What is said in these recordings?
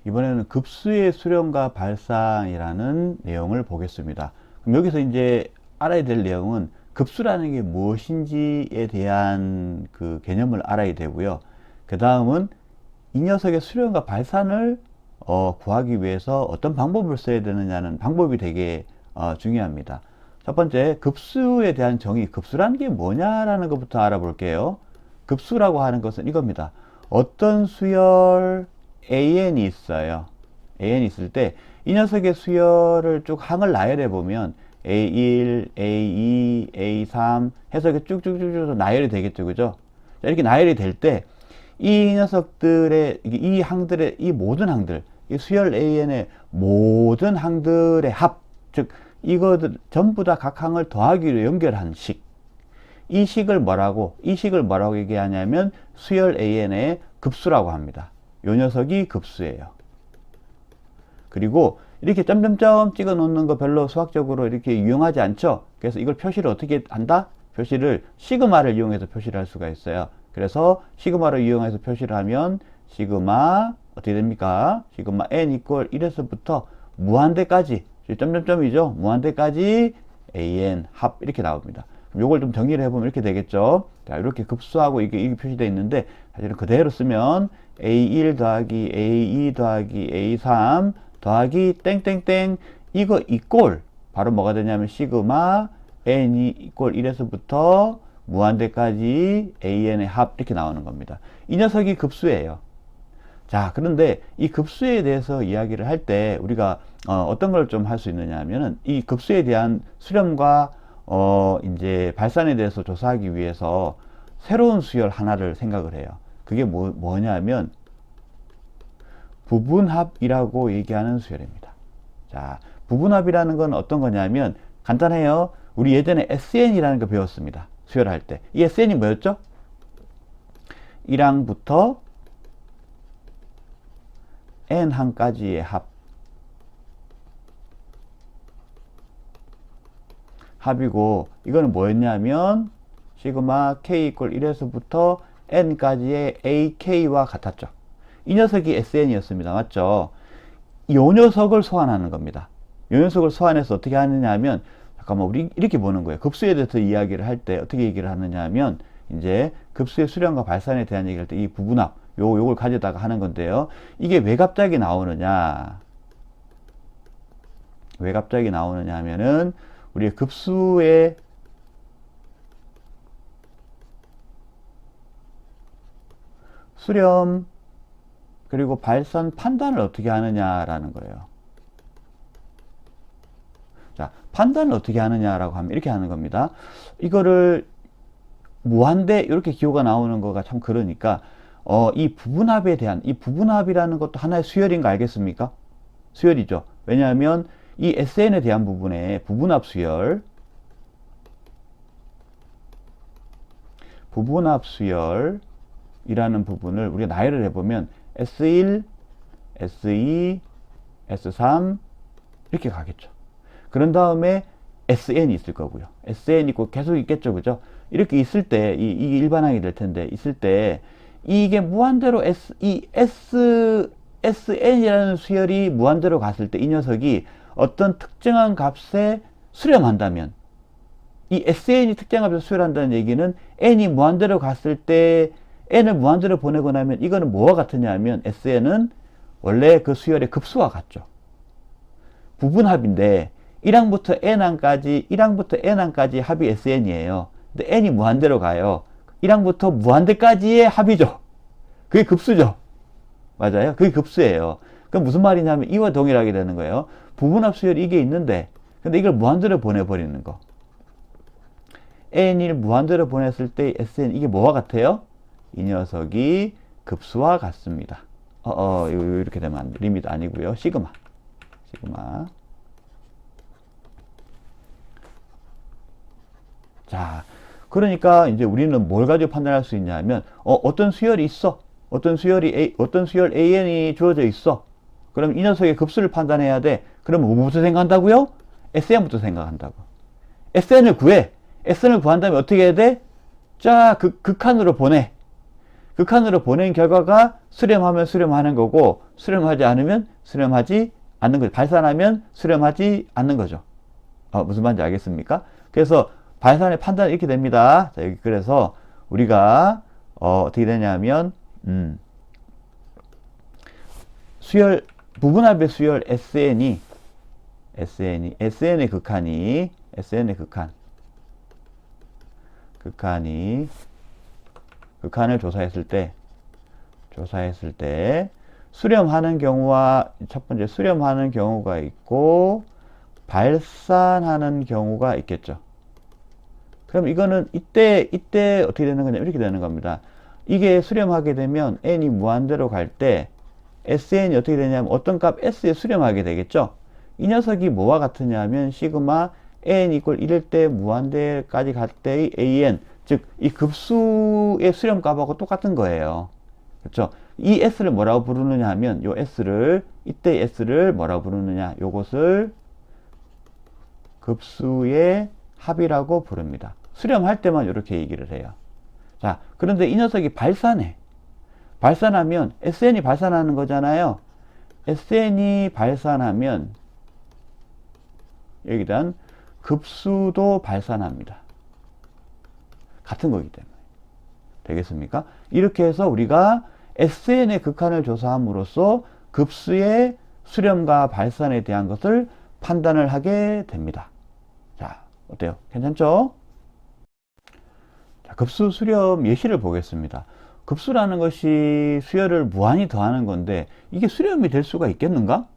이번에는 급수의 수렴과 발산이라는 내용을 보겠습니다. 그럼 여기서 이제 알아야 될 내용은 급수라는 게 무엇인지에 대한 그 개념을 알아야 되고요. 그 다음은 이 녀석의 수렴과 발산을 구하기 위해서 어떤 방법을 써야 되느냐는 방법이 되게 중요합니다. 첫 번째, 급수에 대한 정의, 급수라는 게 뭐냐라는 것부터 알아볼게요. 급수라고 하는 것은 이겁니다. 어떤 수열 AN이 있어요. AN이 있을 때 이 녀석의 수열을 쭉 항을 나열해 보면 A1, A2, A3 해서 이렇게 쭉쭉쭉쭉 나열이 되겠죠. 그죠? 자, 이렇게 나열이 될 때 이 녀석들의 이 항들의 이 모든 항들, 이 수열 AN의 모든 항들의 합, 즉 이거들 전부 다 각 항을 더하기로 연결한 식. 이 식을 뭐라고 얘기하냐면 수열 AN의 급수라고 합니다. 요 녀석이 급수예요. 그리고 이렇게 점점점 찍어 놓는 거 별로 수학적으로 이렇게 유용하지 않죠. 그래서 이걸 표시를 어떻게 한다? 표시를 시그마를 이용해서 표시를 할 수가 있어요. 그래서 시그마를 이용해서 표시를 하면 시그마 어떻게 됩니까? 시그마 n 이퀄 1에서부터 무한대까지, 점점점이죠. 무한대까지 an 합 이렇게 나옵니다. 그럼 요걸 좀 정리를 해보면 이렇게 되겠죠. 자, 이렇게 급수하고 이게 표시되어 있는데 사실은 그대로 쓰면 a1 더하기 a2 더하기 a3 더하기 땡땡땡 이거 이꼴 바로 뭐가 되냐면 시그마 n이 이꼴 1에서부터 무한대까지 an의 합 이렇게 나오는 겁니다. 이 녀석이 급수예요. 자, 그런데 이 급수에 대해서 이야기를 할 때 우리가 어떤 걸 좀 할 수 있느냐 하면은 이 급수에 대한 수렴과 이제 발산에 대해서 조사하기 위해서 새로운 수열 하나를 생각을 해요. 그게 뭐냐면 부분합이라고 얘기하는 수열입니다. 자, 부분합이라는 건 어떤 거냐면 간단해요. 우리 예전에 SN이라는 거 배웠습니다. 수열할 때. 이 SN이 뭐였죠? 1항부터 n항까지의 합이고 이거는 뭐였냐면 시그마 k 이퀄 1에서부터 n까지의 ak와 같았죠. 이 녀석이 SN이었습니다. 맞죠? 이 녀석을 소환하는 겁니다. 이 녀석을 소환해서 어떻게 하느냐 하면 잠깐만 우리 이렇게 보는 거예요. 급수에 대해서 이야기를 할 때 어떻게 얘기를 하느냐 하면 이제 급수의 수렴과 발산에 대한 얘기를 할 때 이 부분합 요걸 가져다가 하는 건데요. 이게 왜 갑자기 나오느냐? 왜 갑자기 나오느냐 하면은 우리의 급수의 수렴 그리고 발산 판단을 어떻게 하느냐라는 거예요. 자, 판단을 어떻게 하느냐라고 하면 이렇게 하는 겁니다. 이거를 무한대 이렇게 기호가 나오는 거가 참 그러니까 이 부분합에 대한 이 부분합이라는 것도 하나의 수열인 거 알겠습니까? 수열이죠. 왜냐하면 이 SN에 대한 부분에 부분합 수열이라는 부분을 우리가 나열을 해보면 S1, S2, S3 이렇게 가겠죠. 그런 다음에 SN이 있을 거고요. SN이 있고 계속 있겠죠. 그죠? 이렇게 있을 때, 이게 일반항이 될 텐데, 있을 때, 이게 무한대로 SN이라는 수열이 무한대로 갔을 때 이 녀석이 어떤 특정한 값에 수렴한다면, 이 SN이 특정한 값에 수렴한다는 얘기는 N이 무한대로 갔을 때 N을 무한대로 보내고 나면 이거는 뭐와 같으냐 하면 SN은 원래 그 수열의 급수와 같죠. 부분합인데 1항부터 N항까지 합이 SN이에요. 근데 N이 무한대로 가요. 1항부터 무한대까지의 합이죠. 그게 급수죠. 맞아요. 그게 급수예요. 그럼 무슨 말이냐면 이와 동일하게 되는 거예요. 부분합 수열이 이게 있는데 근데 이걸 무한대로 보내버리는 거. N을 무한대로 보냈을 때 SN 이게 뭐와 같아요? 이 녀석이 급수와 같습니다. 이렇게 되면 안 돼. 리미트 아니고요. 시그마. 자, 그러니까 이제 우리는 뭘 가지고 판단할 수 있냐면 어떤 수열이 있어. 어떤 수열 AN이 주어져 있어. 그럼 이 녀석의 급수를 판단해야 돼. 그럼 뭐부터 생각한다고요? SN부터 생각한다고. SN을 구해. SN을 구한 다음에 어떻게 해야 돼? 자, 극한으로 보내. 극한으로 보낸 결과가 수렴하면 수렴하는 거고, 수렴하지 않으면 수렴하지 않는 거죠. 발산하면 수렴하지 않는 거죠. 무슨 말인지 알겠습니까? 그래서 발산의 판단이 이렇게 됩니다. 자, 여기 그래서 우리가 어떻게 되냐면 수열 부분합의 수열 SN의 극한을 조사했을 때 수렴하는 경우와 첫 번째 수렴하는 경우가 있고 발산하는 경우가 있겠죠. 그럼 이거는 이때 어떻게 되는 거냐 이렇게 되는 겁니다. 이게 수렴하게 되면 n이 무한대로 갈 때 SN이 어떻게 되냐면 어떤 값 S에 수렴하게 되겠죠. 이 녀석이 뭐와 같으냐 하면 시그마 n 이퀄 1일 때 무한대까지 갈 때의 AN, 즉 이 급수의 수렴값하고 똑같은 거예요. 그렇죠? 이 S를 뭐라고 부르느냐 하면 요 S를 이때 S를 뭐라고 부르느냐, 요것을 급수의 합이라고 부릅니다. 수렴할 때만 이렇게 얘기를 해요. 자, 그런데 이 녀석이 발산하면 SN이 발산하는 거잖아요. SN이 발산하면 여기단 급수도 발산합니다. 같은 거기 때문에. 되겠습니까? 이렇게 해서 우리가 SN의 극한을 조사함으로써 급수의 수렴과 발산에 대한 것을 판단을 하게 됩니다. 자, 어때요? 괜찮죠? 자, 급수 수렴 예시를 보겠습니다. 급수라는 것이 수열을 무한히 더하는 건데 이게 수렴이 될 수가 있겠는가?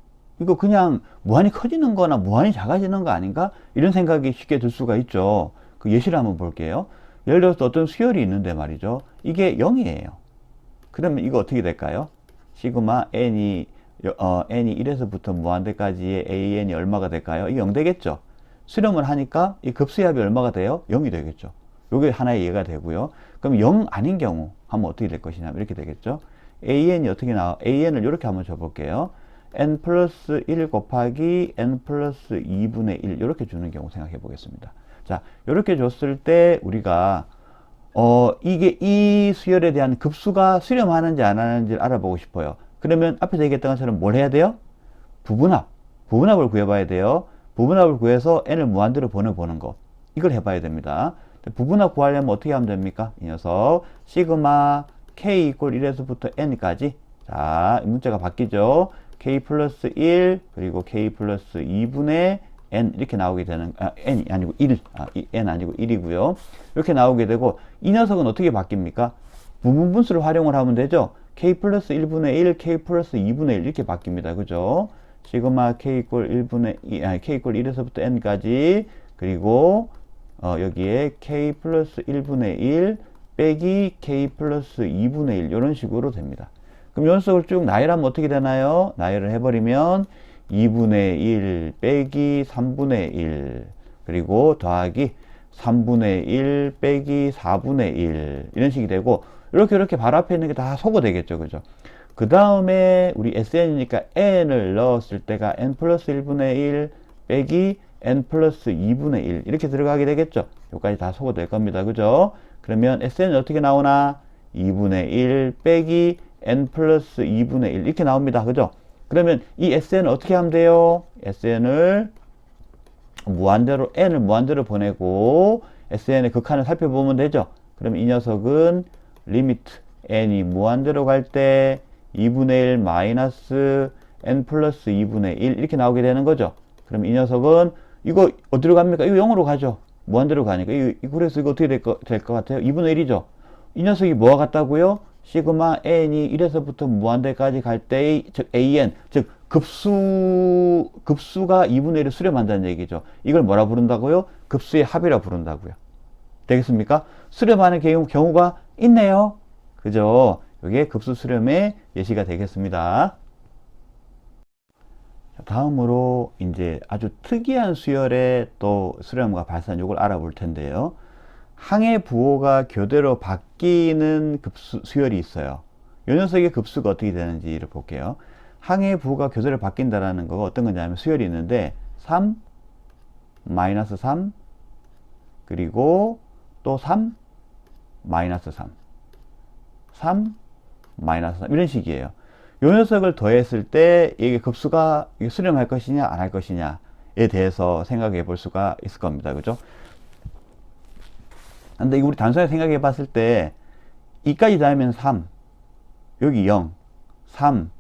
이거 그냥 무한히 커지는 거나 무한히 작아지는 거 아닌가? 이런 생각이 쉽게 들 수가 있죠. 그 예시를 한번 볼게요. 예를 들어서 어떤 수열이 있는데 말이죠. 이게 0이에요. 그러면 이거 어떻게 될까요? 시그마 n이 1에서부터 무한대까지의 an이 얼마가 될까요? 이게 0 되겠죠. 수렴을 하니까 이 급수의 합이 얼마가 돼요? 0이 되겠죠. 요게 하나의 예가 되고요. 그럼 0 아닌 경우 하면 어떻게 될 것이냐 이렇게 되겠죠. an이 어떻게 an을 이렇게 한번 줘볼게요. n 플러스 1 곱하기 n 플러스 2분의 1 이렇게 주는 경우 생각해 보겠습니다. 자, 이렇게 줬을 때 우리가 이게 이 수열에 대한 급수가 수렴하는지 안 하는지를 알아보고 싶어요. 그러면 앞에서 얘기했던 것처럼 뭘 해야 돼요? 부분합을 구해봐야 돼요. 부분합을 구해서 n을 무한대로 보내보는 거, 이걸 해봐야 됩니다. 부분합 구하려면 어떻게 하면 됩니까? 이 녀석 시그마 k 이퀄 1에서부터 n까지, 자, 이 문자가 바뀌죠. k 플러스 1 그리고 k 플러스 2분의 n 이렇게 나오게 되는, n이 아니고 1, n 아니고 1이고요. 이렇게 나오게 되고, 이 녀석은 어떻게 바뀝니까? 부분분수를 활용을 하면 되죠. k 플러스 1분의 1, k 플러스 2분의 1 이렇게 바뀝니다. 그죠? 시그마 k 이퀄 1분의 2, k 이퀄 1에서부터 n까지, 그리고 여기에 k 플러스 1분의 1 빼기 k 플러스 2분의 1 이런 식으로 됩니다. 그럼 이 녀석을 쭉 나열하면 어떻게 되나요? 나열을 해버리면 2분의 1 빼기 3분의 1 그리고 더하기 3분의 1 빼기 4분의 1 이런 식이 되고, 이렇게 바로 앞에 있는 게 다 소거 되겠죠. 그죠? 그 다음에 우리 SN이니까 n을 넣었을 때가 n 플러스 1분의 1 빼기 n 플러스 2분의 1 이렇게 들어가게 되겠죠. 여기까지 다 소거 될 겁니다. 그죠? 그러면 SN이 어떻게 나오나? 2분의 1 빼기 n 플러스 2분의 1 이렇게 나옵니다. 그죠? 그러면 이 SN을 어떻게 하면 돼요? SN을 무한대로, n을 무한대로 보내고 SN의 극한을 살펴보면 되죠. 그럼 이 녀석은 리미트 n이 무한대로 갈 때 2분의 1 마이너스 n 플러스 2분의 1 이렇게 나오게 되는 거죠. 그럼 이 녀석은 이거 어디로 갑니까? 이거 0으로 가죠. 무한대로 가니까. 그래서 이거 어떻게 될 것 같아요? 2분의 1이죠. 이 녀석이 뭐와 같다고요? 시그마 n이 1에서부터 무한대까지 갈 때의, 즉 an, 즉 급수가 2분의 1을 수렴한다는 얘기죠. 이걸 뭐라 부른다고요? 급수의 합이라 부른다고요. 되겠습니까? 수렴하는 경우가 있네요. 그죠? 이게 급수 수렴의 예시가 되겠습니다. 다음으로 이제 아주 특이한 수열의 또 수렴과 발산, 요걸 알아볼 텐데요. 항의 부호가 교대로 바뀌는 수열이 있어요. 이 녀석의 급수가 어떻게 되는지를 볼게요. 항의 부호가 교대로 바뀐다라는 거가 어떤 거냐면 수열이 있는데 3, 마이너스 3, 그리고 또 3, 마이너스 3. 3, 마이너스 3 이런 식이에요. 요 녀석을 더했을 때 이게 급수가 수렴할 것이냐 안 할 것이냐에 대해서 생각해 볼 수가 있을 겁니다. 그죠? 근데 이거 우리 단순하게 생각해 봤을 때 2까지 더하면 3, 여기 0, 3,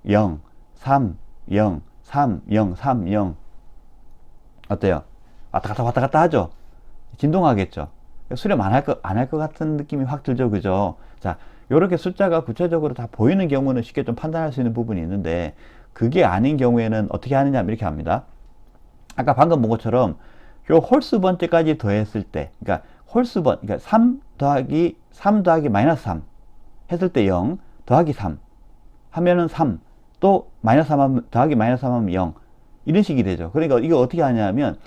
0, 3, 0, 3, 0, 3, 0 어때요? 왔다 갔다 하죠? 진동하겠죠? 수렴 안 할 것 같은 느낌이 확 들죠? 그죠? 자, 요렇게 숫자가 구체적으로 다 보이는 경우는 쉽게 좀 판단할 수 있는 부분이 있는데, 그게 아닌 경우에는 어떻게 하느냐, 이렇게 합니다. 아까 방금 본 것처럼, 요 홀수 번째까지 더했을 때, 그러니까 그러니까 3 더하기 마이너스 3 했을 때 0, 더하기 3 하면은 3, 또 마이너스 3 더하기 마이너스 3 하면 0. 이런 식이 되죠. 그러니까 이거 어떻게 하냐면,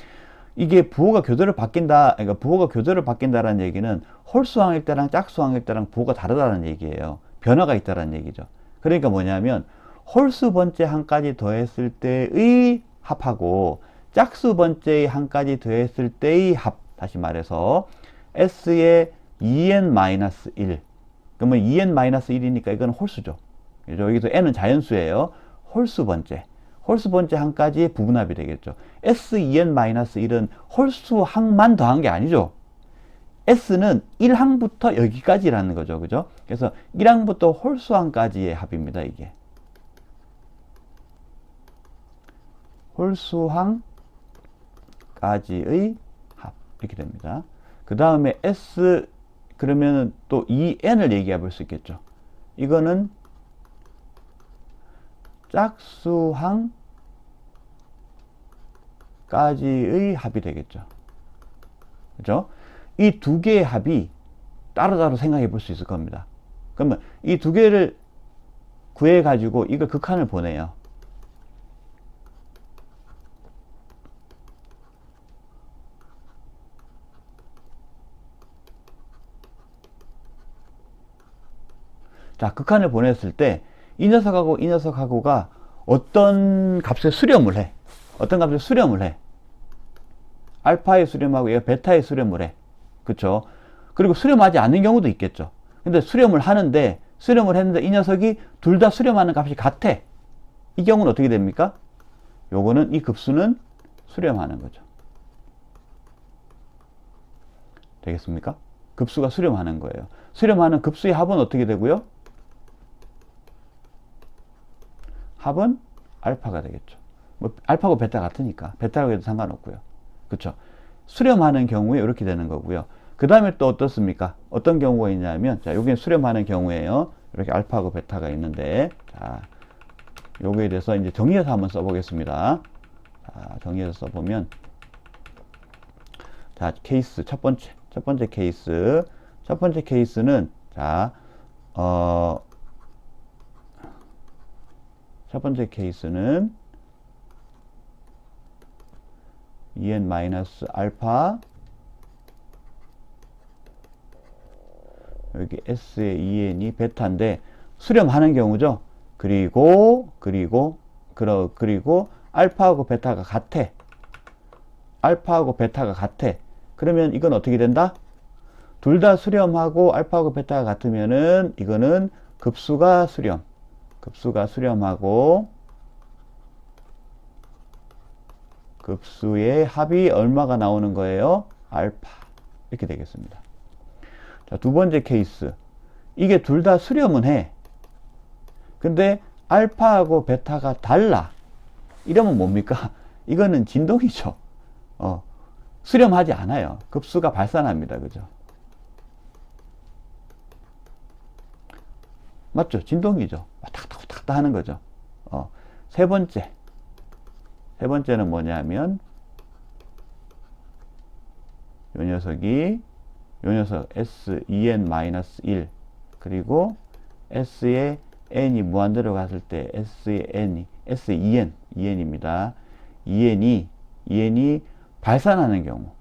이게 부호가 교대로 바뀐다, 그러니까 부호가 교대로 바뀐다라는 얘기는 홀수항일 때랑 짝수항일 때랑 부호가 다르다는 얘기예요. 변화가 있다는 얘기죠. 그러니까 뭐냐면, 홀수 번째 한까지 더했을 때의 합하고, 짝수 번째의 한까지 더했을 때의 합, 다시 말해서, S의 2n-1. 그러면 2n-1이니까 이건 홀수죠. 그죠? 여기서 n은 자연수예요. 홀수 번째 한까지 부분합이 되겠죠. S2n-1은 홀수항만 더한 게 아니죠. S는 1항부터 여기까지라는 거죠. 그죠? 그래서 1항부터 홀수항까지의 합입니다. 이게. 홀수항까지의 합. 이렇게 됩니다. 그 다음에 S, 그러면은 또 2n을 얘기해 볼 수 있겠죠. 이거는 짝수항까지의 합이 되겠죠. 그죠? 이 두 개의 합이 따로따로 생각해 볼 수 있을 겁니다. 그러면 이 두 개를 구해 가지고 이거 극한을 보내요. 자, 극한을 보냈을 때 이 녀석하고 이 녀석하고가 어떤 값에 수렴을 해. 어떤 값에 수렴을 해. 알파에 수렴하고 얘가 베타에 수렴을 해. 그쵸? 그리고 수렴하지 않는 경우도 있겠죠. 근데 수렴을 했는데 이 녀석이 둘 다 수렴하는 값이 같아. 이 경우는 어떻게 됩니까? 요거는 이 급수는 수렴하는 거죠. 되겠습니까? 급수가 수렴하는 거예요. 수렴하는 급수의 합은 어떻게 되고요? 합은 알파가 되겠죠. 뭐 알파고 베타 같으니까 베타라고 해도 상관없고요. 그렇죠? 수렴하는 경우에 이렇게 되는 거고요. 그 다음에 또 어떻습니까? 어떤 경우가 있냐면, 자, 여기는 수렴하는 경우에요. 이렇게 알파하고 베타가 있는데, 자, 요거에 대해서 이제 정리해서 한번 써보겠습니다. 자, 정리해서 써보면, 자, 케이스 첫 번째 케이스는, 자, 첫 번째 케이스는 2n-알파 여기 S의 2n이 베타인데 수렴하는 경우죠. 그리고 알파하고 베타가 같아. 그러면 이건 어떻게 된다? 둘 다 수렴하고 알파하고 베타가 같으면은 이거는 급수가 수렴하고 급수의 합이 얼마가 나오는 거예요? 알파. 이렇게 되겠습니다. 자, 두 번째 케이스. 이게 둘 다 수렴은 해. 근데 알파하고 베타가 달라. 이러면 뭡니까? 이거는 진동이죠. 수렴하지 않아요. 급수가 발산합니다. 그죠? 맞죠? 진동이죠. 왔다 갔다 하는 거죠. 세 번째는 뭐냐면, 요 녀석 S2n-1 그리고 S의 n이 무한대로 갔을 때 S의 n이 S2n입니다. 2n이 발산하는 경우.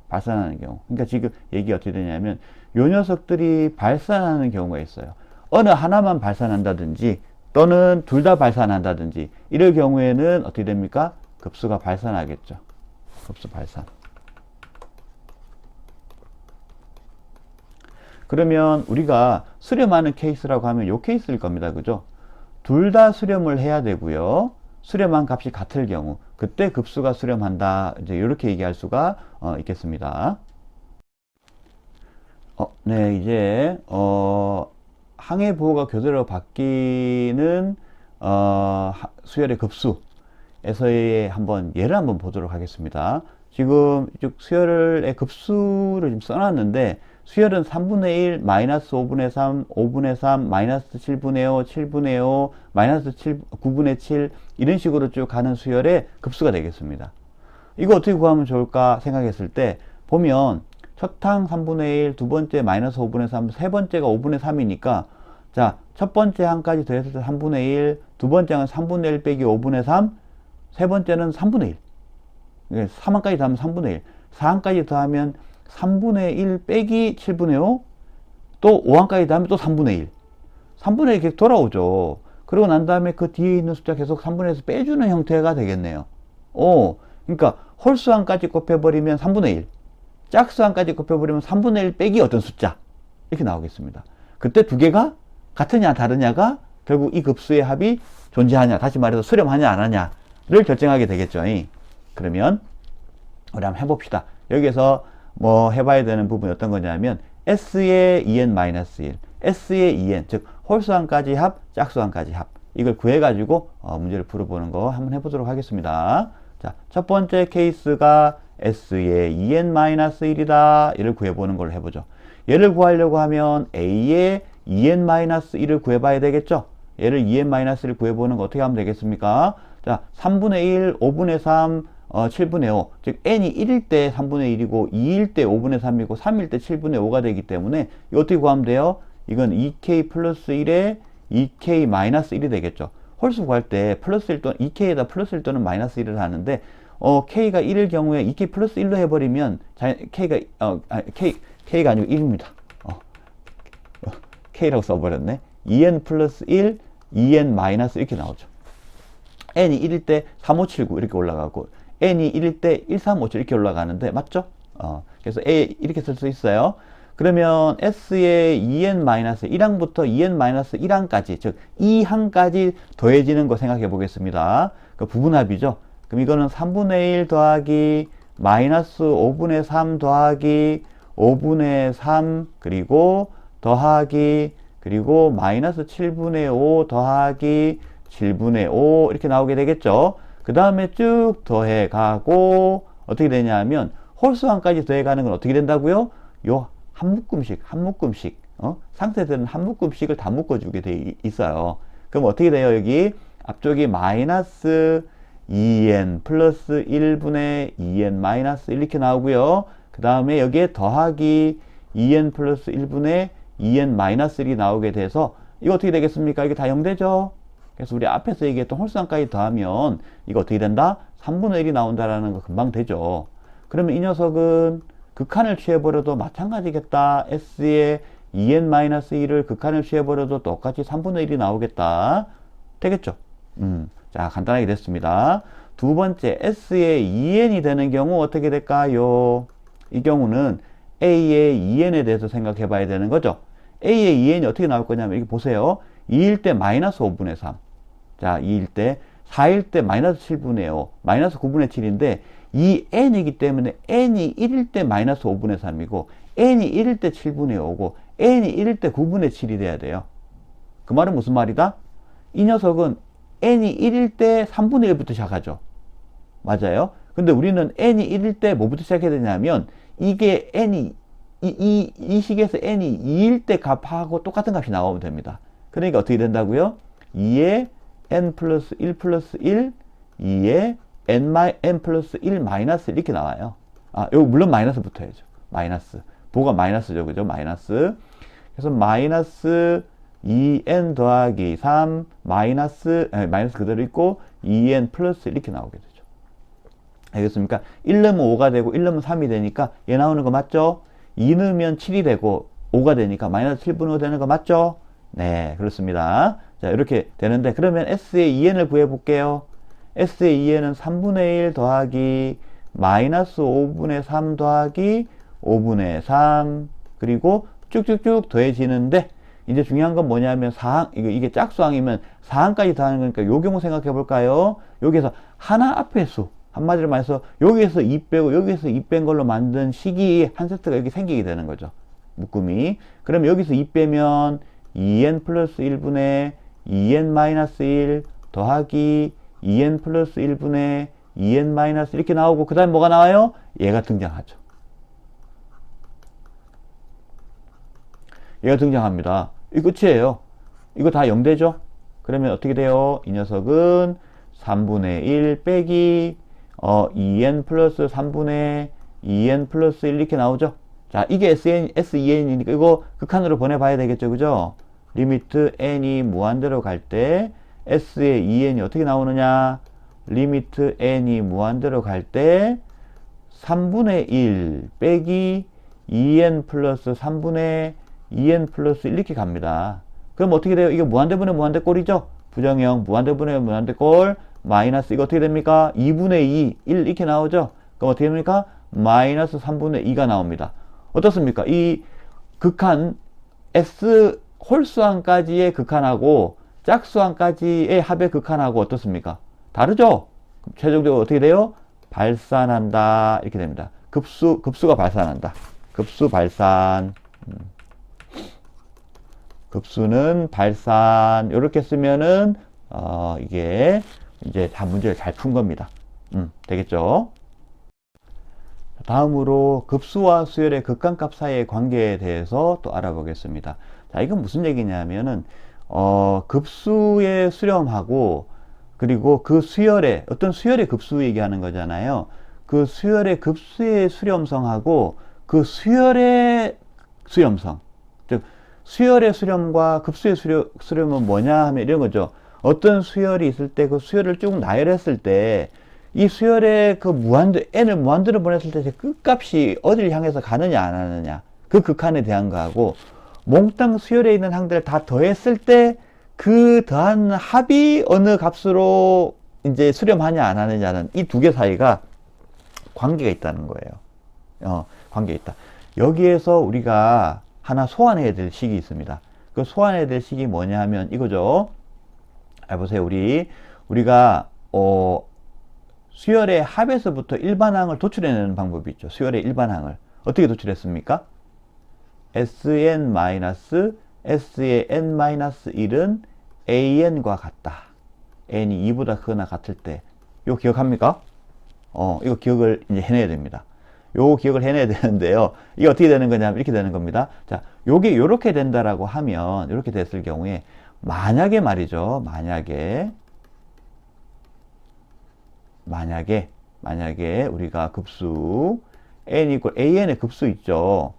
그러니까 지금 얘기 어떻게 되냐면, 요 녀석들이 발산하는 경우가 있어요. 어느 하나만 발산한다든지 또는 둘 다 발산한다든지 이럴 경우에는 어떻게 됩니까? 급수가 발산하겠죠. 급수 발산. 그러면 우리가 수렴하는 케이스라고 하면 요 케이스일 겁니다. 그죠? 둘 다 수렴을 해야 되고요. 수렴한 값이 같을 경우 그때 급수가 수렴한다. 이제 이렇게 얘기할 수가 있겠습니다. 네, 이제 항해 부호가 교대로 바뀌는 수열의 급수에서의 한번 예를 한번 보도록 하겠습니다. 지금 이쪽 수열의 급수를 지금 써놨는데 수열은 3분의 1, 마이너스 5분의 3, 5분의 3, 마이너스 7분의 5, 7분의 5, 마이너스 9분의 7 이런 식으로 쭉 가는 수열의 급수가 되겠습니다. 이거 어떻게 구하면 좋을까 생각했을 때 보면 첫 항 3분의 1, 두 번째 마이너스 5분의 3, 세 번째가 5분의 3이니까 자, 첫 번째 항까지 더했을 때 3분의 1, 두 번째 항은 3분의 1 빼기 5분의 3, 세 번째는 3분의 1. 3항까지 더하면 3분의 1, 4항까지 더하면 3분의 1 빼기 7분의 5, 또 5항까지 더하면 또 3분의 1. 3분의 1 계속 돌아오죠. 그러고 난 다음에 그 뒤에 있는 숫자 계속 3분의 1에서 빼주는 형태가 되겠네요. 그러니까 홀수항까지 곱해버리면 3분의 1. 짝수항까지 곱해버리면 3분의 1 빼기 어떤 숫자. 이렇게 나오겠습니다. 그때 두 개가 같으냐 다르냐가 결국 이 급수의 합이 존재하냐, 다시 말해서 수렴하냐 안 하냐를 결정하게 되겠죠. 그러면 우리 한번 해봅시다. 여기에서 뭐 해봐야 되는 부분이 어떤 거냐면 S의 2n-1, S의 2n, 즉 홀수항까지 합, 짝수항까지 합, 이걸 구해가지고 문제를 풀어보는 거 한번 해보도록 하겠습니다. 자, 첫 번째 케이스가 S의 2n-1이다. 얘를 구해보는 걸 해보죠. 얘를 구하려고 하면 A의 2n-1을 구해봐야 되겠죠. 얘를 2n-1을 구해보는 거 어떻게 하면 되겠습니까? 자, 3분의 1, 5분의 3, 7분의 5. 즉, n이 1일 때 3분의 1이고, 2일 때 5분의 3이고, 3일 때 7분의 5가 되기 때문에, 이거 어떻게 구하면 돼요? 이건 2k 플러스 1에 2k 마이너스 1이 되겠죠. 홀수 구할 때 플러스 1 또는 2k에다 플러스 1 또는 마이너스 1을 하는데, k가 1일 경우에 2k 플러스 1로 해버리면, k가 아니고 1입니다. k라고 써버렸네. 2n 플러스 1, 2n 마이너스 이렇게 나오죠. n이 1일 때 3579 이렇게 올라가고, n이 1일 때 1357 이렇게 올라가는데, 맞죠? 그래서 a 이렇게 쓸 수 있어요. 그러면 s의 2n-1항부터 2n-1항까지, 즉 2항까지 더해지는 거 생각해 보겠습니다. 그 부분합이죠. 그럼 이거는 3분의 1 더하기 마이너스 5분의 3 더하기 5분의 3 그리고 더하기 그리고 마이너스 7분의 5 더하기 7분의 5 이렇게 나오게 되겠죠. 그 다음에 쭉 더해가고 어떻게 되냐면 홀수항까지 더해가는 건 어떻게 된다고요? 요 한 묶음씩 상세들은 한 묶음씩을 다 묶어주게 돼 있어요. 그럼 어떻게 돼요? 여기 앞쪽이 마이너스 2n 플러스 1분의 2n 마이너스 1 이렇게 나오고요. 그 다음에 여기에 더하기 2n 플러스 1분의 2n 마이너스 1이 나오게 돼서 이거 어떻게 되겠습니까? 이게 다 0되죠? 그래서 우리 앞에서 얘기했던 홀수항까지 더하면 이거 어떻게 된다? 3분의 1이 나온다라는 거 금방 되죠. 그러면 이 녀석은 극한을 취해버려도 마찬가지겠다. S의 2n-1을 극한을 취해버려도 똑같이 3분의 1이 나오겠다. 되겠죠? 자, 간단하게 됐습니다. 두 번째, S의 2n이 되는 경우 어떻게 될까요? 이 경우는 A의 2n에 대해서 생각해 봐야 되는 거죠. A의 2n이 어떻게 나올 거냐면, 이렇게 보세요. 2일 때 마이너스 5분의 3. 자, 2일 때, 4일 때 마이너스 7분의 5, 마이너스 9분의 7인데, 이 n이기 때문에 n이 1일 때 마이너스 5분의 3이고, n이 1일 때 7분의 5고, n이 1일 때 9분의 7이 돼야 돼요. 그 말은 무슨 말이다? 이 녀석은 n이 1일 때 3분의 1부터 시작하죠. 맞아요? 근데 우리는 n이 1일 때 뭐부터 시작해야 되냐면, 이게 n이, 이 식에서 n이 2일 때 값하고 똑같은 값이 나오면 됩니다. 그러니까 어떻게 된다고요? 2에 n 플러스 1 플러스 1, 2에 n 플러스 1 마이너스 이렇게 나와요. 요거 물론 마이너스 붙어야죠. 마이너스. 보가 마이너스죠. 그죠? 마이너스. 그래서 마이너스 2n 더하기 3 마이너스 그대로 있고 2n 플러스 이렇게 나오게 되죠. 알겠습니까? 1 넣으면 5가 되고 1 넣으면 3이 되니까 얘 나오는 거 맞죠? 2 넣으면 7이 되고 5가 되니까 마이너스 7분의 5 되는 거 맞죠? 네, 그렇습니다. 자, 이렇게 되는데 그러면 S의 2n을 구해 볼게요. S의 2n은 3분의 1 더하기 마이너스 5분의 3 더하기 5분의 3 그리고 쭉쭉쭉 더해지는데, 이제 중요한 건 뭐냐면 사항, 이게 짝수항이면 사항까지 더하는 거니까 요 경우 생각해 볼까요? 여기서 하나 앞에 수, 한마디로 말해서 여기에서 2 빼고 여기에서 2 뺀 걸로 만든 식이 한 세트가 이렇게 생기게 되는 거죠. 묶음이. 그럼 여기서 2 빼면 2n 플러스 1분의 2n 마이너스 1 더하기 2n 플러스 1분의 2n 마이너스 이렇게 나오고, 그 다음에 뭐가 나와요? 얘가 등장하죠. 얘가 등장합니다. 이거 끝이에요. 이거 다 0되죠? 그러면 어떻게 돼요? 이 녀석은 3분의 1 빼기 2n 플러스 3분의 2n 플러스 1 이렇게 나오죠? 자, 이게 SEN이니까 이거 극한으로 보내봐야 되겠죠? 그죠? 리미트 n이 무한대로 갈 때 S의 2n이 어떻게 나오느냐? 리미트 n이 무한대로 갈 때 3분의 1 빼기 2n 플러스 3분의 2n 플러스 1 이렇게 갑니다. 그럼 어떻게 돼요? 이게 무한대분의 무한대꼴이죠? 부정형 무한대분의 무한대꼴 마이너스 이거 어떻게 됩니까? 2분의 2 1 이렇게 나오죠? 그럼 어떻게 됩니까? 마이너스 3분의 2가 나옵니다. 어떻습니까? 이 극한 S 홀수항까지의 극한하고 짝수항까지의 합의 극한하고 어떻습니까? 다르죠? 그럼 최종적으로 어떻게 돼요? 발산한다 이렇게 됩니다. 급수가 발산한다. 급수 발산. 급수는 발산. 이렇게 쓰면은 이게 이제 다 문제를 잘 푼 겁니다. 되겠죠? 다음으로 급수와 수열의 극한값 사이의 관계에 대해서 또 알아보겠습니다. 자, 이건 무슨 얘기냐면은 급수의 수렴하고 그리고 그 수열의 어떤 수열의 급수 얘기하는 거잖아요. 그 수열의 급수의 수렴성하고 그 수열의 수렴성, 즉 수열의 수렴과 급수의 수렴은 뭐냐 하면 이런 거죠. 어떤 수열이 있을 때 그 수열을 쭉 나열했을 때 이 수열의 그 n을 무한대로 보냈을 때 끝값이 어디를 향해서 가느냐 안 하느냐, 그 극한에 대한 거하고 몽땅 수열에 있는 항들을 다 더했을 때 그 더한 합이 어느 값으로 이제 수렴하냐 안 하느냐는 이 두 개 사이가 관계가 있다는 거예요. 관계가 있다. 여기에서 우리가 하나 소환해야 될 식이 있습니다. 그 소환해야 될 식이 뭐냐 하면 이거죠. 보세요. 우리가 수열의 합에서부터 일반항을 도출해내는 방법이 있죠. 수열의 일반항을 어떻게 도출했습니까? Sn S의 n-1은 an과 같다. n이 2보다 크거나 같을 때. 이거 기억합니까? 이거 기억을 이제 해내야 됩니다. 요 기억을 해내야 되는데요. 이게 어떻게 되는 거냐면 이렇게 되는 겁니다. 자, 요게 요렇게 된다라고 하면, 요렇게 됐을 경우에, 만약에 말이죠. 만약에 우리가 급수 n 이퀄 an의 급수 있죠.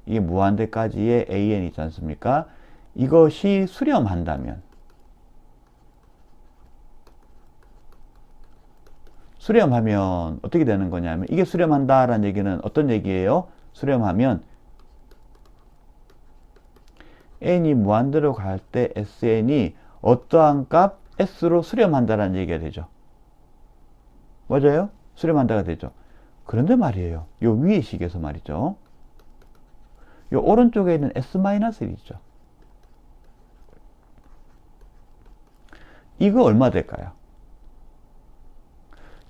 이게 무한대까지의 an 있지 않습니까? 이것이 수렴하면 어떻게 되는 거냐면, 이게 수렴한다라는 얘기는 어떤 얘기예요? 수렴하면 n이 무한대로 갈 때 sn이 어떠한 값 s로 수렴한다라는 얘기가 되죠. 맞아요? 수렴한다가 되죠. 그런데 말이에요. 요 위의 식에서 말이죠. 요 오른쪽에 있는 s-1이죠. 이거 얼마 될까요?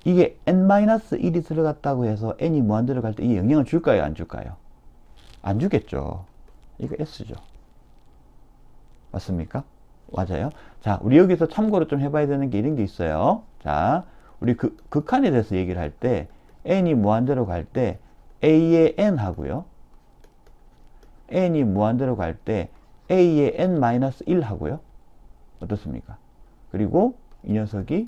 이게 n-1이 들어갔다고 해서 n이 무한대로 갈 때 이 영향을 줄까요? 안 줄까요? 안 주겠죠. 이거 s죠. 맞습니까? 맞아요. 자, 우리 여기서 참고로 좀 해봐야 되는 게 이런 게 있어요. 자, 우리 극한에 대해서 얘기를 할 때 n이 무한대로 갈 때 a의 n 하고요. n이 무한대로 갈 때 a의 n-1 하고요. 어떻습니까? 그리고 이 녀석이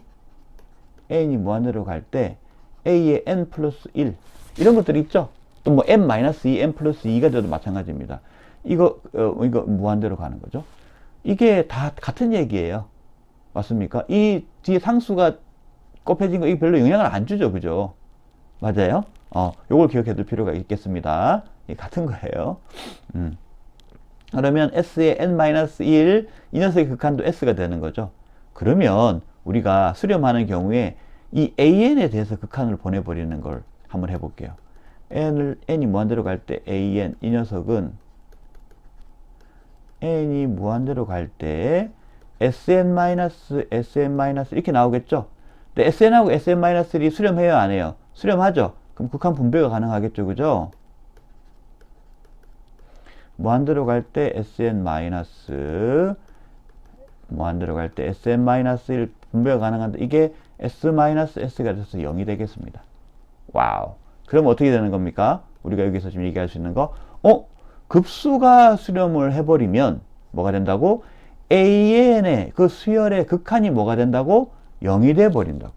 n이 무한대로 갈 때 a의 n 플러스 1 이런 것들이 있죠. 또 뭐 n-2, n 플러스 2가 돼도 마찬가지입니다. 이거 무한대로 가는 거죠. 이게 다 같은 얘기예요. 맞습니까? 이 뒤에 상수가 곱해진 거 이게 별로 영향을 안 주죠. 그죠? 맞아요? 요걸 기억해 둘 필요가 있겠습니다. 이 같은 거예요. 그러면 s의 n-1 이 녀석의 극한도 s가 되는 거죠. 그러면 우리가 수렴하는 경우에 이 an에 대해서 극한을 보내버리는 걸 한번 해볼게요. n이 무한대로 갈 때 an 이 녀석은 n이 무한대로 갈 때 sn 이렇게 나오겠죠. 근데 sn하고 sn-1이 수렴해요, 안 해요? 수렴하죠. 그럼 극한 분배가 가능하겠죠, 그죠? 무한대로 갈 때 sn- 무한대로 갈 때 sn-1 분배가 가능한데 이게 s-s가 돼서 0이 되겠습니다. 와우. 그럼 어떻게 되는 겁니까? 우리가 여기서 지금 얘기할 수 있는 거, 급수가 수렴을 해버리면 뭐가 된다고? an의 그 수열의 극한이 뭐가 된다고? 0이 돼 버린다고.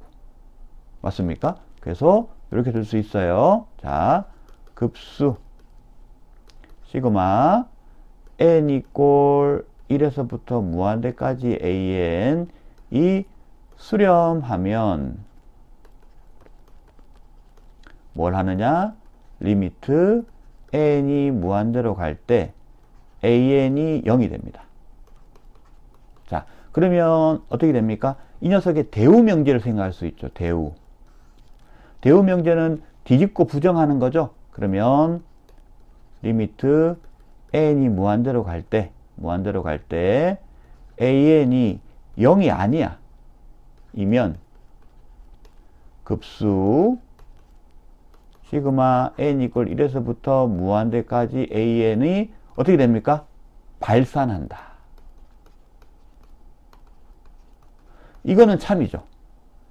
맞습니까? 그래서 이렇게 될 수 있어요. 자, 급수 시그마 n 이꼴 1에서부터 무한대까지 an 이 수렴하면 뭘 하느냐? 리미트 n이 무한대로 갈 때 an이 0이 됩니다. 자, 그러면 어떻게 됩니까? 이 녀석의 대우 명제를 생각할 수 있죠. 대우 명제는 뒤집고 부정하는 거죠. 그러면 리미트 n이 무한대로 갈 때 an이 0이 아니야 이면 급수 시그마 n 이꼴 1에서부터 무한대까지 an이 어떻게 됩니까? 발산한다. 이거는 참이죠.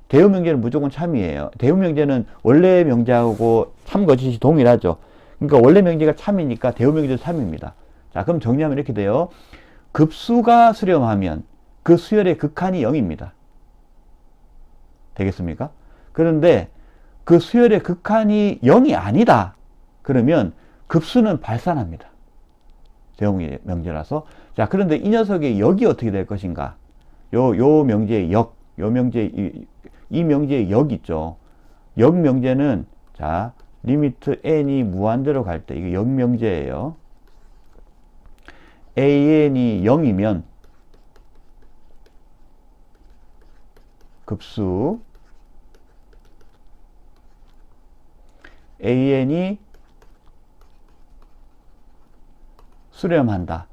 대우 명제는 무조건 참이에요. 대우 명제는 원래 명제하고 참 거짓이 동일하죠. 그러니까 원래 명제가 참이니까 대우 명제도 참입니다. 자, 그럼 정리하면 이렇게 돼요. 급수가 수렴하면 그 수열의 극한이 0입니다. 되겠습니까? 그런데 그 수열의 극한이 0이 아니다. 그러면 급수는 발산합니다. 대우 명제라서. 자, 그런데 이 녀석의 역이 어떻게 될 것인가? 요 명제의 역, 이 명제의 역 있죠. 역 명제는, 자, 리미트 n이 무한대로 갈 때, 이게 역 명제예요. an이 0이면, 급수, an이 수렴한다.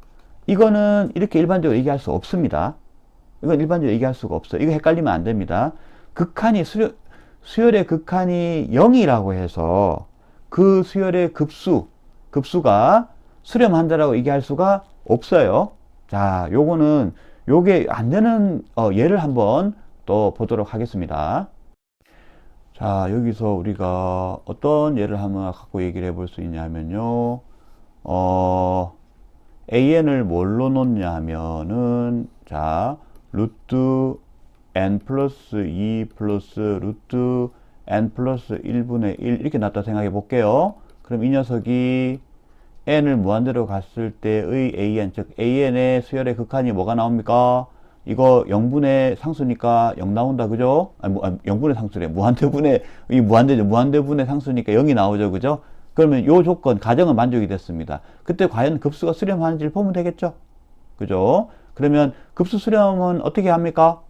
이거는 이렇게 일반적으로 얘기할 수 없습니다. 이건 일반적으로 얘기할 수가 없어요. 이거 헷갈리면 안 됩니다. 극한이 수열의 극한이 0이라고 해서 그 수열의 급수가 수렴한다라고 얘기할 수가 없어요. 자, 요게 안 되는 예를 한번 또 보도록 하겠습니다. 자, 여기서 우리가 어떤 예를 한번 갖고 얘기를 해볼 수 있냐 하면요. an을 뭘로 놓냐 하면은, 자, 루트 n 플러스 2 플러스 루트 n 플러스 1분의 1 이렇게 놨다 생각해 볼게요. 그럼 이 녀석이 n을 무한대로 갔을 때의 an, 즉 an의 수열의 극한이 뭐가 나옵니까? 이거 0분의 상수니까 0 나온다, 그죠? 0분의 상수래. 무한대분의 상수니까 0이 나오죠, 그죠? 그러면 요 조건, 가정은 만족이 됐습니다. 그때 과연 급수가 수렴하는지를 보면 되겠죠? 그죠? 그러면 급수 수렴은 어떻게 합니까?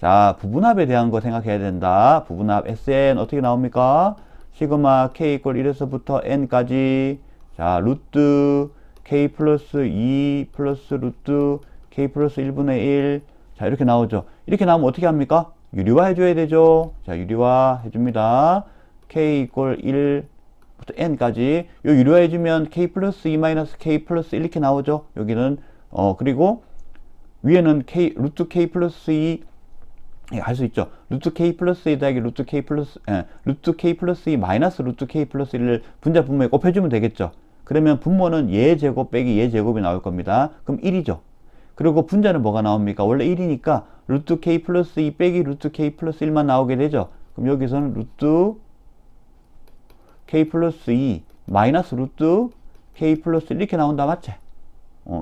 자, 부분합에 대한 거 생각해야 된다. 부분합 Sn 어떻게 나옵니까? 시그마 K 이꼴 1에서부터 N까지. 자, 루트 K 플러스 2 플러스 루트 K 플러스 1분의 1. 자, 이렇게 나오죠. 이렇게 나오면 어떻게 합니까? 유리화 해줘야 되죠. 자, 유리화 해줍니다. K 이꼴 1부터 N까지. 요 유리화 해주면 K 플러스 2 마이너스 K 플러스 1 이렇게 나오죠. 여기는, 그리고 위에는 루트 K 플러스 2 할 수 있죠. 루트 K 플러스 2 더하기 루트 K 플러스 2 마이너스 루트 K 플러스 1을 분자 분모에 곱해주면 되겠죠. 그러면 분모는 얘 제곱 빼기 얘 제곱이 나올 겁니다. 그럼 1이죠. 그리고 분자는 뭐가 나옵니까? 원래 1이니까 루트 K 플러스 2 빼기 루트 K 플러스 1만 나오게 되죠. 그럼 여기서는 루트 K 플러스 2 마이너스 루트 K 플러스 1 이렇게 나온다, 맞지?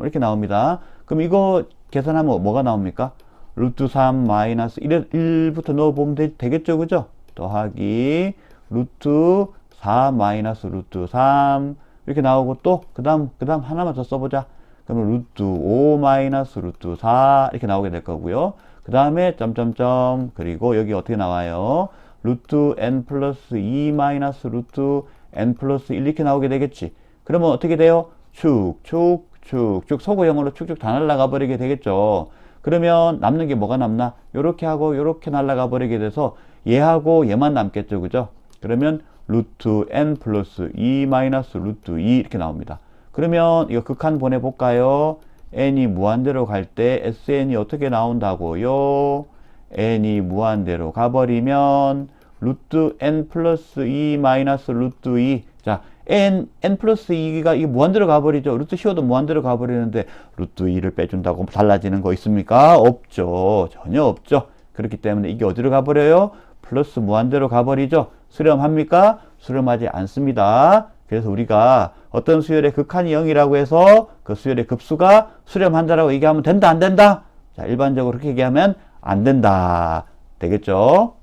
이렇게 나옵니다. 그럼 이거 계산하면 뭐가 나옵니까? 루트 3 마이너스 1부터 넣어보면 되겠죠, 그죠? 더하기 루트 4 마이너스 루트 3 이렇게 나오고, 또 그 다음 하나만 더 써보자. 그러면 루트 5 마이너스 루트 4 이렇게 나오게 될 거고요. 그 다음에 점점점, 그리고 여기 어떻게 나와요? 루트 n 플러스 2 마이너스 루트 n 플러스 1 이렇게 나오게 되겠지. 그러면 어떻게 돼요? 축축 쭉쭉 소구형으로 쭉쭉 다 날아가 버리게 되겠죠. 그러면 남는 게 뭐가 남나? 요렇게 하고 요렇게 날아가 버리게 돼서 얘하고 얘만 남겠죠. 그죠? 그러면 루트 n 플러스 2 마이너스 루트 2 이렇게 나옵니다. 그러면 이거 극한 보내볼까요? n이 무한대로 갈 때 sn이 어떻게 나온다고요? n이 무한대로 가버리면 루트 n 플러스 2 마이너스 루트 2. 자, n 플러스 2가 이 무한대로 가버리죠. 루트 씌워도 무한대로 가버리는데 루트 2를 빼준다고 달라지는 거 있습니까? 없죠. 전혀 없죠. 그렇기 때문에 이게 어디로 가버려요? 플러스 무한대로 가버리죠. 수렴합니까? 수렴하지 않습니다. 그래서 우리가 어떤 수열의 극한이 0이라고 해서 그 수열의 급수가 수렴한다라고 얘기하면 된다, 안 된다? 자, 일반적으로 그렇게 얘기하면 안 된다. 되겠죠?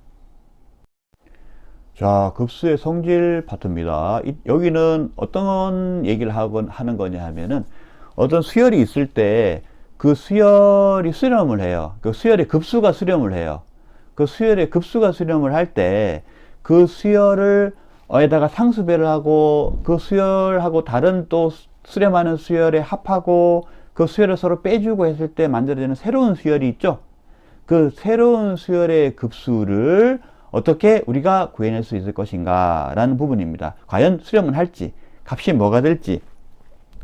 자, 급수의 성질 파트입니다. 여기는 어떤 얘기를 하는 거냐 하면은 어떤 수열이 있을 때 그 수열이 수렴을 해요. 그 수열의 급수가 수렴을 해요. 그 수열의 급수가 수렴을 할 때 그 수열을 에다가 상수배를 하고 그 수열하고 다른 또 수렴하는 수열에 합하고 그 수열을 서로 빼주고 했을 때 만들어지는 새로운 수열이 있죠. 그 새로운 수열의 급수를 어떻게 우리가 구해낼 수 있을 것인가 라는 부분입니다. 과연 수렴은 할지 값이 뭐가 될지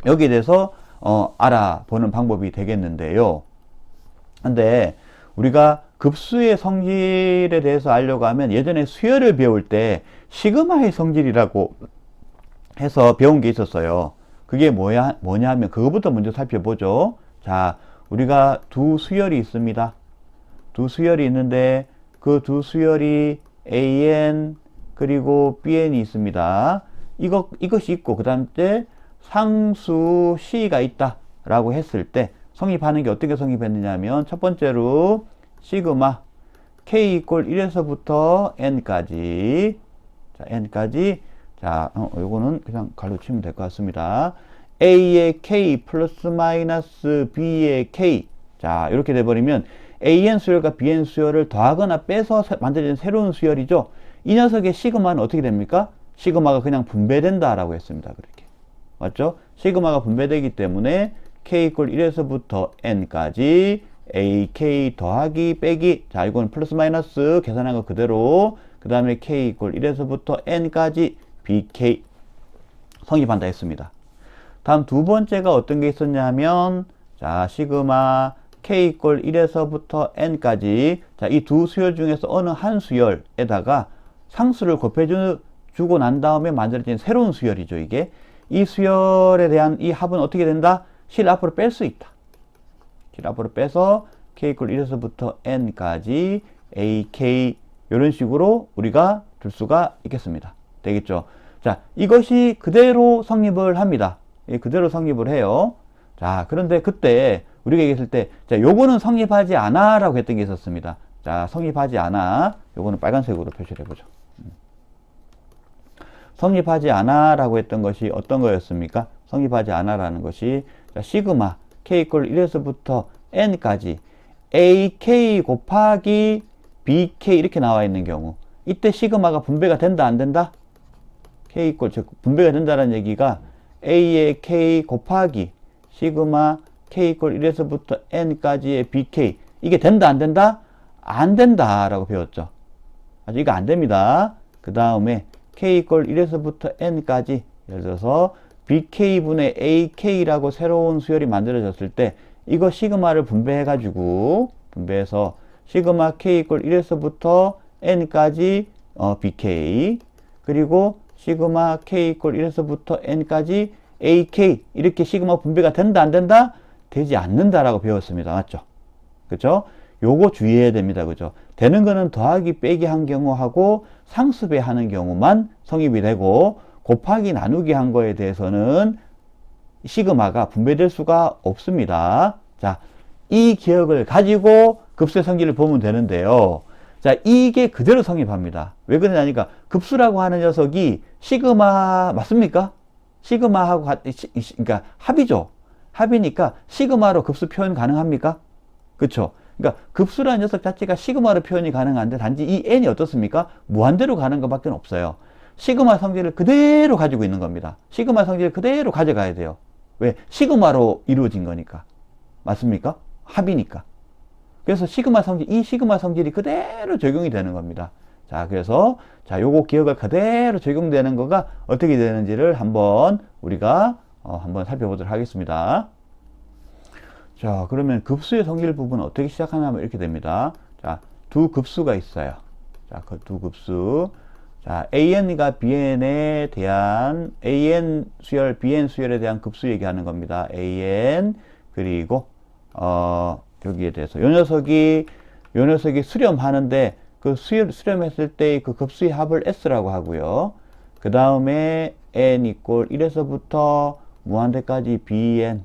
여기에 대해서 알아보는 방법이 되겠는데요. 근데 우리가 급수의 성질에 대해서 알려고 하면 예전에 수열을 배울 때 시그마의 성질이라고 해서 배운 게 있었어요. 그게 뭐냐 하면 그거부터 먼저 살펴보죠. 자, 우리가 두 수열이 있습니다. 두 수열이 있는데 그 두 수열이 AN 그리고 BN이 있습니다. 이것이 있고 그 다음에 상수 C가 있다 라고 했을 때 성립하는 게 어떻게 성립했느냐 하면 첫 번째로 시그마 K 이퀄 1에서부터 N까지 자, N까지 자, 요거는 그냥 갈로 치면 될 것 같습니다. A의 K 플러스 마이너스 B의 K 자, 이렇게 돼버리면 AN 수열과 BN 수열을 더하거나 빼서 만들어진 새로운 수열이죠. 이 녀석의 시그마는 어떻게 됩니까? 시그마가 그냥 분배된다 라고 했습니다. 그렇게. 맞죠? 시그마가 분배되기 때문에 K 이퀄 1에서부터 N까지 AK 더하기 빼기 자, 이건 플러스 마이너스 계산한 거 그대로 그 다음에 K 이퀄 1에서부터 N까지 BK 성립한다 했습니다. 다음 두 번째가 어떤 게 있었냐 하면 자, 시그마 K 이퀄 1에서부터 N까지 자, 이 두 수열 중에서 어느 한 수열에다가 상수를 곱해주고 난 다음에 만들어진 새로운 수열이죠. 이게 이 수열에 대한 이 합은 어떻게 된다? 실 앞으로 뺄 수 있다. 실 앞으로 빼서 K 이퀄 1에서부터 N까지 AK 이런 식으로 우리가 둘 수가 있겠습니다. 되겠죠? 자, 이것이 그대로 성립을 합니다. 그대로 성립을 해요. 자, 그런데 그때 우리가 얘기했을 때, 자, 요거는 성립하지 않아 라고 했던 게 있었습니다. 자, 성립하지 않아. 요거는 빨간색으로 표시를 해보죠. 성립하지 않아 라고 했던 것이 어떤 거였습니까? 성립하지 않아 라는 것이, 자, 시그마, K 이퀄 1에서부터 N까지 AK 곱하기 BK 이렇게 나와 있는 경우, 이때 시그마가 분배가 된다, 안 된다? K 이퀄, 즉, 분배가 된다는 얘기가 A의 K 곱하기 시그마 K 이퀄 1에서부터 N까지의 BK 이게 된다 안 된다? 안 된다 라고 배웠죠. 아주 이거 안 됩니다. 그 다음에 K 이퀄 1에서부터 N까지 예를 들어서 BK분의 AK라고 새로운 수열이 만들어졌을 때 이거 시그마를 분배해 가지고 분배해서 시그마 K 이퀄 1에서부터 N까지 BK 그리고 시그마 K 이퀄 1에서부터 N까지 AK 이렇게 시그마 분배가 된다 안 된다? 되지 않는다라고 배웠습니다. 맞죠? 그죠? 요거 주의해야 됩니다. 그죠? 되는 거는 더하기 빼기 한 경우하고 상수배 하는 경우만 성립이 되고 곱하기 나누기 한 거에 대해서는 시그마가 분배될 수가 없습니다. 자, 이 기억을 가지고 급수의 성질을 보면 되는데요. 자, 이게 그대로 성립합니다. 왜 그러냐니까 급수라고 하는 녀석이 시그마 맞습니까? 시그마하고 그러니까 합이죠. 합이니까 시그마로 급수 표현 가능합니까? 그쵸? 그러니까 급수라는 녀석 자체가 시그마로 표현이 가능한데 단지 이 n이 어떻습니까? 무한대로 가는 것밖에 없어요. 시그마 성질을 그대로 가지고 있는 겁니다. 시그마 성질을 그대로 가져가야 돼요. 왜? 시그마로 이루어진 거니까. 맞습니까? 합이니까. 그래서 시그마 성질, 이 시그마 성질이 그대로 적용이 되는 겁니다. 자, 그래서, 자, 요거 기억을 그대로 적용되는 거가 어떻게 되는지를 한번 우리가 한번 살펴보도록 하겠습니다. 자, 그러면 급수의 성질 부분은 어떻게 시작하냐면 이렇게 됩니다. 자, 두 급수가 있어요. 자, 그 두 급수. 자, AN과 BN에 대한, AN 수열, BN 수열에 대한 급수 얘기하는 겁니다. AN, 그리고, 여기에 대해서. 요 녀석이 수렴하는데, 그 수렴했을 때 그 급수의 합을 S라고 하고요. 그 다음에 N 이꼴 1에서부터 무한대까지 BN.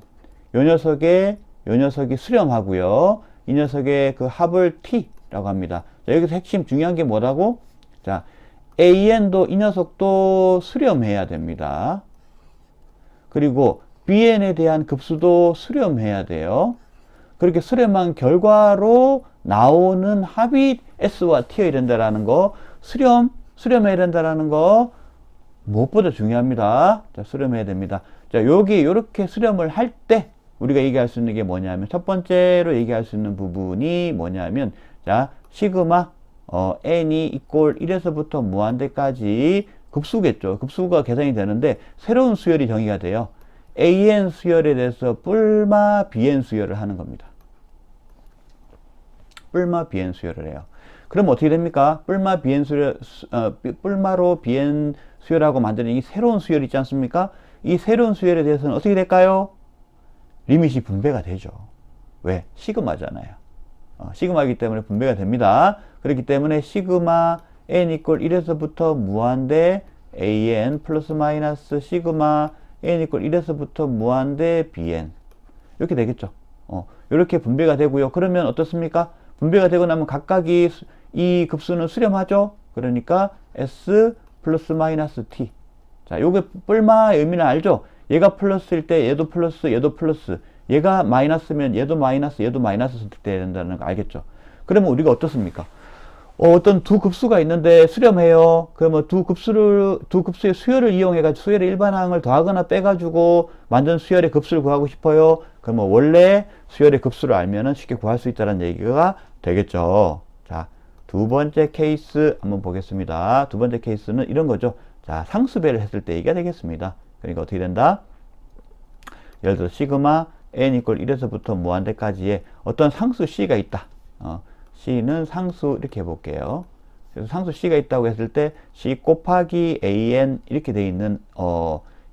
요 녀석이 수렴하고요. 이 녀석의 그 합을 T라고 합니다. 자, 여기서 핵심 중요한 게 뭐라고? 자, AN도 이 녀석도 수렴해야 됩니다. 그리고 BN에 대한 급수도 수렴해야 돼요. 그렇게 수렴한 결과로 나오는 합이 S와 T여야 된다라는 거, 수렴해야 된다라는 거, 무엇보다 중요합니다. 자, 수렴해야 됩니다. 자, 요렇게 수렴을 할 때, 우리가 얘기할 수 있는 게 뭐냐면, 첫 번째로 얘기할 수 있는 부분이 뭐냐면, 자, 시그마, n이 이꼴 1에서부터 무한대까지 급수겠죠. 급수가 계산이 되는데, 새로운 수열이 정의가 돼요. AN 수열에 대해서 뿔마 BN 수열을 하는 겁니다. 뿔마 BN 수열을 해요. 그럼 어떻게 됩니까? 뿔마 BN 수열, 뿔마로 BN 수열하고 만드는 이 새로운 수열 있지 않습니까? 이 새로운 수열에 대해서는 어떻게 될까요? 리밋이 분배가 되죠. 왜? 시그마잖아요. 시그마이기 때문에 분배가 됩니다. 그렇기 때문에 시그마 n 이꼴 1에서부터 무한대 an 플러스 마이너스 시그마 n 이꼴 1에서부터 무한대 bn 이렇게 되겠죠. 이렇게 분배가 되고요. 그러면 어떻습니까? 분배가 되고 나면 각각이 이 급수는 수렴하죠. 그러니까 s 플러스 마이너스 t. 자, 요게 뿔마의 의미는 알죠? 얘가 플러스일 때 얘도 플러스, 얘도 플러스. 얘가 마이너스면 얘도 마이너스, 얘도 마이너스 선택돼야 된다는 거 알겠죠? 그러면 우리가 어떻습니까? 어떤 두 급수가 있는데 수렴해요. 그러면 두 급수의 수열을 이용해가지고 수열의 일반항을 더하거나 빼가지고 만든 수열의 급수를 구하고 싶어요. 그러면 원래 수열의 급수를 알면은 쉽게 구할 수 있다는 얘기가 되겠죠. 자, 두 번째 케이스 한번 보겠습니다. 두 번째 케이스는 이런 거죠. 자, 상수배를 했을 때 얘기가 되겠습니다. 그러니까 어떻게 된다? 예를 들어 시그마 n 이꼴 1에서부터 무한대까지의 어떤 상수 c가 있다. c는 상수 이렇게 해볼게요. 그래서 상수 c가 있다고 했을 때 c 곱하기 an 이렇게 돼 있는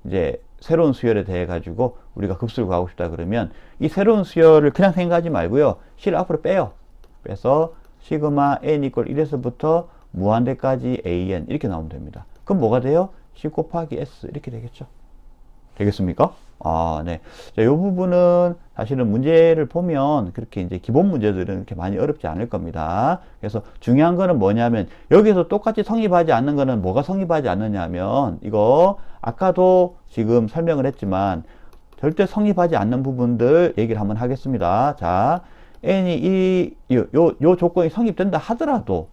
이제 새로운 수열에 대해 가지고 우리가 급수를 구하고 싶다 그러면 이 새로운 수열을 그냥 생각하지 말고요. c를 앞으로 빼요. 빼서 시그마 n 이꼴 1에서부터 무한대까지 an 이렇게 나오면 됩니다. 그럼 뭐가 돼요? c 곱하기 s 이렇게 되겠죠. 되겠습니까? 네. 자, 이 부분은 사실은 문제를 보면 그렇게 이제 기본 문제들은 그렇게 많이 어렵지 않을 겁니다. 그래서 중요한 거는 뭐냐면 여기서 똑같이 성립하지 않는 거는 뭐가 성립하지 않느냐면 이거 아까도 지금 설명을 했지만 절대 성립하지 않는 부분들 얘기를 한번 하겠습니다. 자, n이 요 조건이 성립된다 하더라도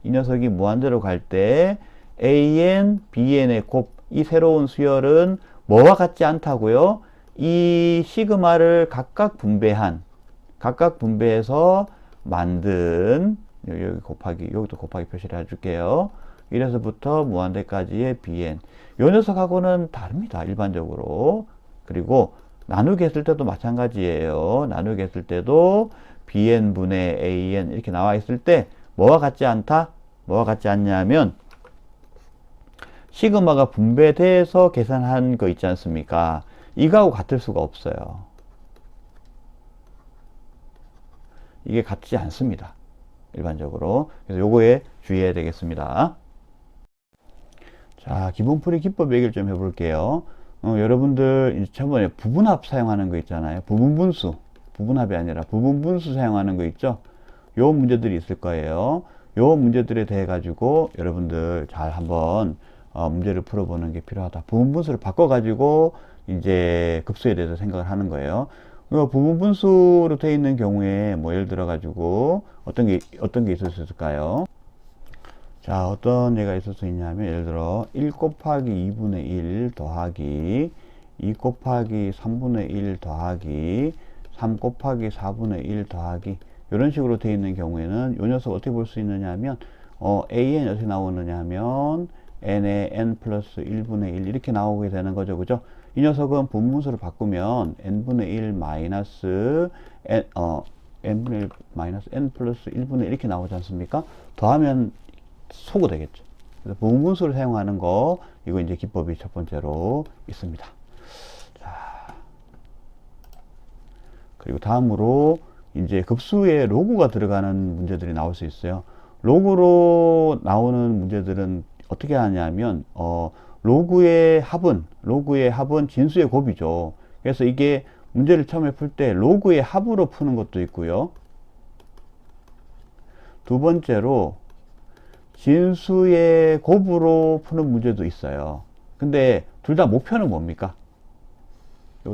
이 녀석이 무한대로 갈 때 an, bn의 곱 이 새로운 수열은 뭐와 같지 않다고요? 이 시그마를 각각 분배해서 만든 여기 곱하기 여기도 곱하기 표시를 해줄게요. 1에서부터 무한대까지의 bn 요 녀석하고는 다릅니다. 일반적으로. 그리고 나누기 했을 때도 마찬가지예요. 나누기 했을 때도 bn분의 an 이렇게 나와 있을 때 뭐와 같지 않다? 뭐와 같지 않냐면 시그마가 분배돼서 계산한 거 있지 않습니까? 이거하고 같을 수가 없어요. 이게 같지 않습니다. 일반적으로. 그래서 요거에 주의해야 되겠습니다. 자, 기본풀이 기법 얘기를 좀 해볼게요. 여러분들 저번에 부분합 사용하는 거 있잖아요. 부분분수. 부분합이 아니라 부분분수 사용하는 거 있죠? 요 문제들이 있을 거예요. 요 문제들에 대해 가지고 여러분들 잘 한번 문제를 풀어보는 게 필요하다. 부분분수를 바꿔가지고 이제 급수에 대해서 생각을 하는 거예요. 부분분수로 되어 있는 경우에 뭐 예를 들어 가지고 어떤 게 있을 수 있을까요? 자, 어떤 예가 있을 수 있냐면 예를 들어 1 곱하기 2분의 1 더하기 2 곱하기 3분의 1 더하기 3 곱하기 4분의 1 더하기 이런 식으로 되어 있는 경우에는 이 녀석 어떻게 볼 수 있느냐 하면 an이 어떻게 나오느냐 하면 n에 n 플러스 1분의 1 이렇게 나오게 되는 거죠. 그죠? 이 녀석은 분문수를 바꾸면 n분의 1 마이너스 n분의 1 마이너스 n 플러스 1분의 1 이렇게 나오지 않습니까? 더하면 소거 되겠죠. 그래서 분문수를 사용하는 거 이거 이제 기법이 첫 번째로 있습니다. 자, 그리고 다음으로 이제 급수에 로그가 들어가는 문제들이 나올 수 있어요. 로그로 나오는 문제들은 어떻게 하냐면 로그의 합은 진수의 곱이죠. 그래서 이게 문제를 처음에 풀 때 로그의 합으로 푸는 것도 있고요. 두 번째로 진수의 곱으로 푸는 문제도 있어요. 근데 둘 다 목표는 뭡니까?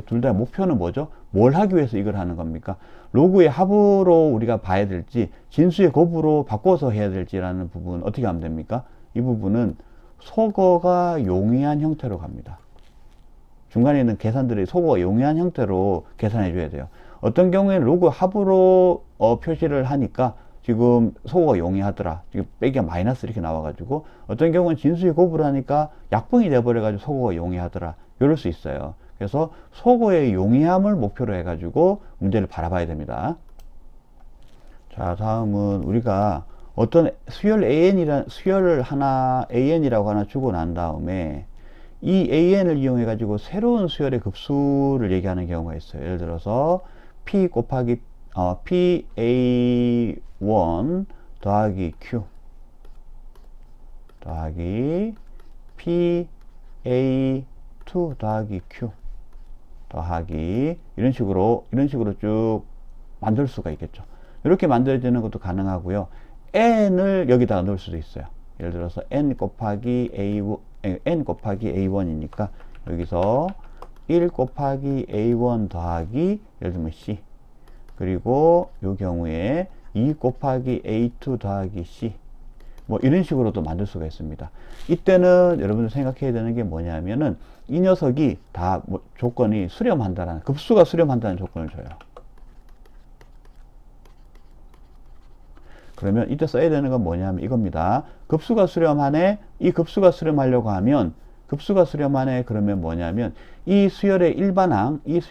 둘 다 목표는 뭐죠? 뭘 하기 위해서 이걸 하는 겁니까? 로그의 합으로 우리가 봐야 될지 진수의 곱으로 바꿔서 해야 될지라는 부분 어떻게 하면 됩니까? 이 부분은 소거가 용이한 형태로 갑니다. 중간에 있는 계산들이 소거가 용이한 형태로 계산해 줘야 돼요. 어떤 경우에는 로그 합으로 표시를 하니까 지금 소거가 용이하더라. 지금 빼기가 마이너스 이렇게 나와가지고 어떤 경우는 진수의 곱으로 하니까 약분이 돼버려가지고 소거가 용이하더라. 이럴 수 있어요. 그래서 소거의 용이함을 목표로 해가지고 문제를 바라봐야 됩니다. 자, 다음은 우리가 어떤 수열 수열을 an이라고 하나 주고 난 다음에 이 an을 이용해 가지고 새로운 수열의 급수를 얘기하는 경우가 있어요. 예를 들어서 p 곱하기 pa1 더하기 q 더하기 pa2 더하기 q 더하기 이런 식으로 쭉 만들 수가 있겠죠. 이렇게 만들어지는 것도 가능하고요. n을 여기다가 넣을 수도 있어요. 예를 들어서 n 곱하기 a1이니까 여기서 1 곱하기 a1 더하기 예를 들면 c 그리고 이 경우에 2 곱하기 a2 더하기 c 뭐 이런 식으로도 만들 수가 있습니다. 이때는 여러분들 생각해야 되는 게 뭐냐면은 이 녀석이 다 조건이 수렴한다라는 급수가 수렴한다는 조건을 줘요. 그러면 이때 써야 되는 건 뭐냐면 이겁니다. 급수가 수렴하네. 이 급수가 수렴하려고 하면 급수가 수렴하네 그러면 뭐냐면 이 수열의 일반항이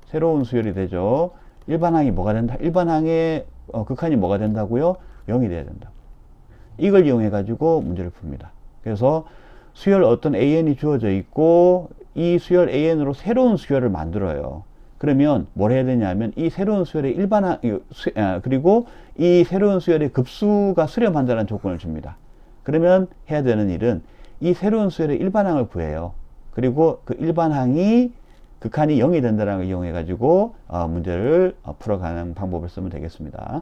새로운 수열이 되죠. 일반항이 뭐가 된다? 일반항의 극한이 뭐가 된다고요? 0이 돼야 된다. 이걸 이용해 가지고 문제를 풉니다. 그래서 수열 어떤 an이 주어져 있고 이 수열 an으로 새로운 수열을 만들어요. 그러면 뭘 해야 되냐면 이 새로운 수열의 일반항 그리고 이 새로운 수열의 급수가 수렴한다는 조건을 줍니다. 그러면 해야 되는 일은 이 새로운 수열의 일반항을 구해요. 그리고 그 일반항이 극한이 0이 된다는 걸 이용해 가지고 문제를 풀어가는 방법을 쓰면 되겠습니다.